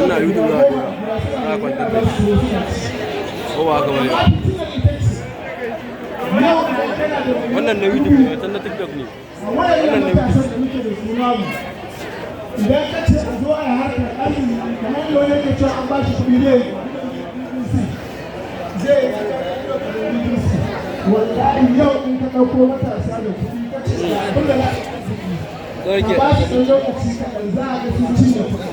ina YouTube za a kwantar da shi ko ba haka bane wannan na YouTube ne wancan na TikTok ne wannan na YouTube idan ka ce a zo a yi harkar azumi kamar da wani yake cewa an ba shi kuɗi ne zai wallahi yau in ka ɗauko matasa da kuɗi ka ce abin da za a ba su ɗan lokaci kaɗan za a ga sun cinye kuɗi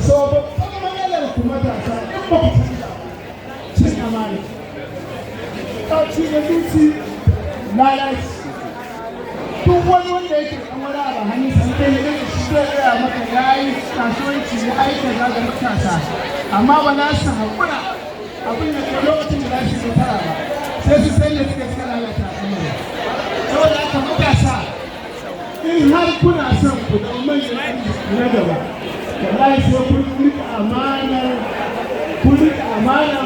so babban matsalar ku matasa in ba ku canza cin amana ɗauki da zuci lalaci duk wani wanda yake ɗan wani abu hannun sa kai ne zai shi zai gaya maka ya yi kasuwanci ya aika za ga matasa amma ba za su haƙura abin da ke lokacin da za su yi tara ba sai su sanya suka suka lalata al'amari saboda haka matasa in har kuna son ku da manyan arziki na gaba wallahi sai kun rika amana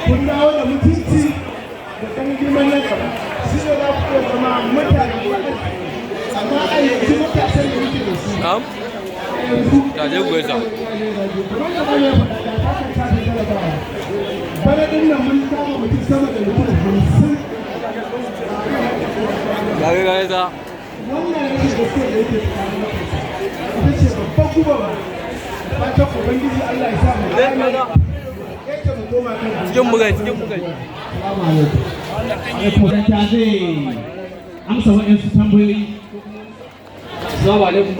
kun dawo da mutunci da ɗan girman na gaba shi ne za ku iya zama mutane amma a yanzu matasan da muke da su na'am ta je gweza bana ɗin nan mun kama mutum sama da mutum 50 ga gweza wannan yake da suke da yake tsakanin matasa ita ce babban guba ba fatan ubangiji Allah ya sa mu gane yake mu koma kan cikin bugai assalamu alaikum ta zai amsa waɗansu tambayoyi. Assalamu alaikum.